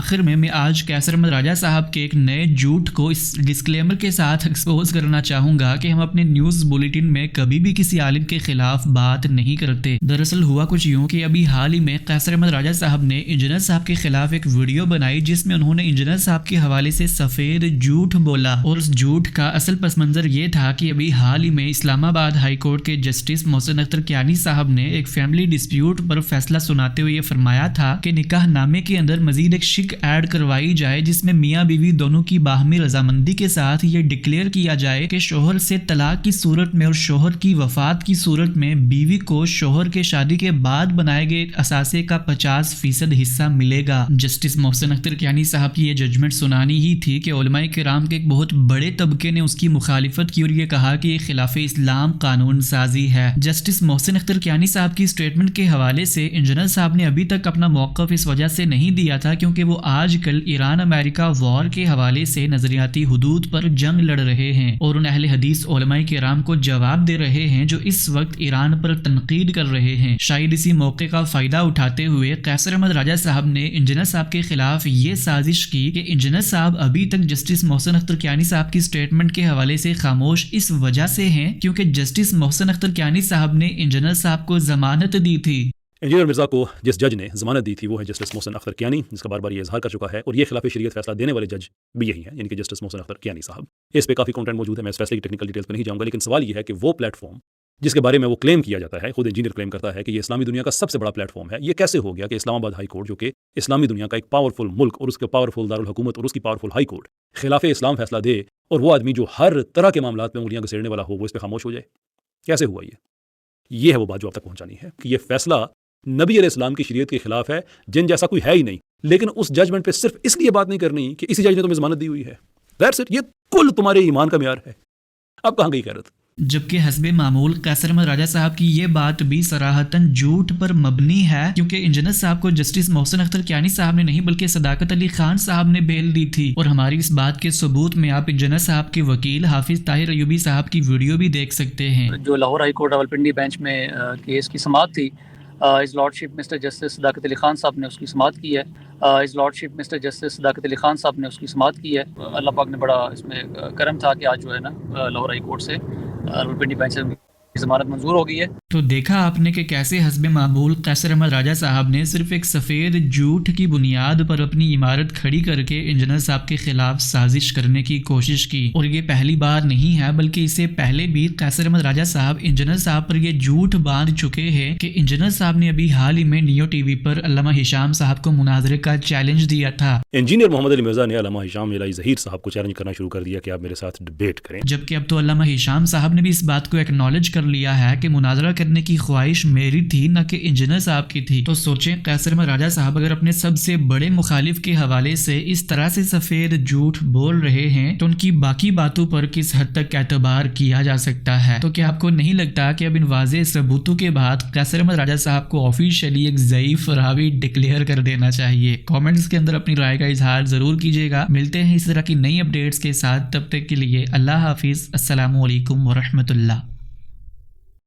آخر میں آج قیصر احمد راجہ صاحب کے ایک نئے جھوٹ کو اس ڈسکلیمر کے ساتھ ایکسپوز کرنا چاہوں گا کہ ہم اپنے نیوز بلیٹن میں کبھی بھی کسی عالم کے خلاف بات نہیں کرتے۔ دراصل ہوا کچھ یوں کہ ابھی حال ہی میں قیصر احمد راجہ صاحب نے انجینئر صاحب کے خلاف ایک ویڈیو بنائی جس میں انہوں نے انجینئر صاحب کے حوالے سے سفید جھوٹ بولا، اور اس جھوٹ کا اصل پس منظر یہ تھا کہ ابھی حال ہی میں اسلام آباد ہائی کورٹ کے جسٹس محسن اختر کیانی صاحب نے ایک فیملی ڈسپیوٹ پر فیصلہ سناتے ہوئے یہ فرمایا تھا کہ نکاح نامے کے اندر مزید ایک شق ایڈ کروائی جائے جس میں میاں بیوی دونوں کی باہمی رضامندی کے ساتھ یہ ڈکلیئر کیا جائے کہ شوہر سے طلاق کی صورت میں اور شوہر کی وفات کی صورت میں بیوی کو شوہر کے شادی کے بعد بنائے گئے اثاثے کا 50% حصہ ملے گا۔ جسٹس محسن اختر کیانی صاحب کی یہ ججمنٹ سنانی ہی تھی کہ علماء کرام کے ایک بہت بڑے طبقے نے اس کی مخالفت کی اور یہ کہا کہ یہ خلاف اسلام قانون سازی ہے۔ جسٹس محسن اختر کیانی صاحب کی سٹیٹمنٹ کے حوالے سے انجینئر صاحب نے ابھی تک اپنا موقف اس وجہ سے نہیں دیا تھا کیونکہ وہ آج کل ایران امریکہ وار کے حوالے سے نظریاتی حدود پر جنگ لڑ رہے ہیں اور ان اہل حدیث علماء کرام کو جواب دے رہے ہیں جو اس وقت ایران پر تنقید کر رہے ہیں۔ شاید اسی موقع کا فائدہ اٹھاتے ہوئے قیصر احمد راجہ صاحب نے انجینئر صاحب کے خلاف یہ سازش کی کہ انجینئر صاحب ابھی تک جسٹس محسن اختر کیانی صاحب کی سٹیٹمنٹ کے حوالے سے خاموش اس وجہ سے ہیں کیونکہ جسٹس محسن اختر کیانی صاحب نے انجینئر صاحب کو ضمانت دی تھی۔ انجینئر مرزا کو جس جج نے ضمانت دی تھی وہ ہے جسٹس محسن اختر کیانی، جس کا بار بار یہ اظہار کر چکا ہے، اور یہ خلاف شریعت فیصلہ دینے والے جج بھی یہی ہیں، یعنی کہ جسٹس محسن اختر کیانی صاحب۔ اس پہ کافی کنٹینٹ موجود ہے، میں اس فیصلے کی ٹیکنیکل ڈیٹیلز پہ نہیں جاؤں گا، لیکن سوال یہ ہے کہ وہ پلیٹ فارم جس کے بارے میں وہ کلیم کیا جاتا ہے، خود انجینئر کلیم کرتا ہے کہ یہ اسلامی دنیا کا سب سے بڑا پلیٹ فارم ہے، یہ کیسے ہو گیا کہ اسلام آباد ہائی کورٹ جو کہ اسلامی دنیا کا ایک پاورفل ملک اور اس کے پاورفل دارالحکومت اور اس کی پاورفل ہائی کورٹ خلاف اسلام فیصلہ دے، اور وہ آدمی جو ہر طرح کے معاملات میں انگلیاں گھسیڑنے والا ہو وہ اس پہ خاموش ہو جائے؟ کیسے ہوا یہ ہے وہ بات جو آپ تک پہنچانی ہے کہ یہ فیصلہ نبی علیہ السلام کی شریعت کے خلاف ہے، جن جیسا کوئی ہے ہی نہیں، لیکن اس ججمنٹ پہ صرف اس لیے بات نہیں کرنی کہ اسی جج نے تمہیں ضمانت دی ہوئی ہے، دیٹس اٹ، یہ کل تمہارے ایمان کا معیار ہے۔ اب کہاں گئی غیرت؟ جبکہ حسب معمول قیصر احمد راجہ صاحب کی یہ بات بھی صراحتاً جھوٹ پر مبنی ہے کیونکہ انجینئر صاحب کو جسٹس محسن اختر کیانی صاحب نے نہیں بلکہ صداقت علی خان صاحب نے بیل دی تھی، اور ہماری اس بات کے ثبوت میں آپ انجینئر صاحب کے وکیل حافظ طاہر ایوبی صاحب کی ویڈیو بھی دیکھ سکتے ہیں۔ جو Lahore high court Rawalpindi bench میں کیس کی سماعت تھی، ہز لارڈشپ مسٹر جسٹس صداقت علی خان صاحب نے اس کی سماعت کی ہے، ہز لارڈشپ مسٹر جسٹس صداقت علی خان صاحب نے اس کی سماعت کی ہے۔ اللہ پاک نے بڑا اس میں کرم تھا کہ آج جو ہے نا لاہور ہائی کورٹ سے راولپنڈی بینچ سے ضمانت منظور ہو گئی ہے۔ تو دیکھا آپ نے کہ کیسے حسب معمول قیصر احمد راجہ صاحب نے صرف ایک سفید جھوٹ کی بنیاد پر اپنی عمارت کھڑی کر کے انجینئر صاحب کے خلاف سازش کرنے کی کوشش کی، اور یہ پہلی بار نہیں ہے بلکہ اس سے پہلے بھی قیصر احمد راجہ صاحب انجینئر صاحب پر یہ جھوٹ باندھ چکے ہیں کہ انجینئر صاحب نے ابھی حال ہی میں نیو ٹی وی پر علامہ ہشام صاحب کو مناظرے کا چیلنج دیا تھا۔ انجینئر محمد علی مرزا نے علامہ ہشام الہی ظہیر صاحب کو چیلنج کرنا شروع کر دیا کہ آپ میرے ساتھ ڈیبیٹ کریں، جبکہ اب تو علامہ ہشام صاحب نے بھی اس بات کو ایکنالج کر لیا ہے کہ مناظرہ کرنے کی خواہش میری تھی نہ کہ انجینئر صاحب کی تھی۔ تو سوچیں قیصر احمد راجہ صاحب اگر اپنے سب سے بڑے مخالف کے حوالے سے اس طرح سے سفید جھوٹ بول رہے ہیں تو ان کی باقی باتوں پر کس حد تک اعتبار کیا جا سکتا ہے؟ تو کیا آپ کو نہیں لگتا کہ اب ان واضح ثبوتوں کے بعد قیصر احمد راجہ صاحب کو آفیشیلی ایک ضعیف راوی ڈکلیئر کر دینا چاہیے؟ کامنٹس کے اندر اپنی رائے کا اظہار ضرور کیجیے گا۔ ملتے ہیں اس طرح کی نئی اپڈیٹس کے ساتھ، تب تک کے لیے اللہ حافظ، السلام علیکم ورحمۃ اللہ۔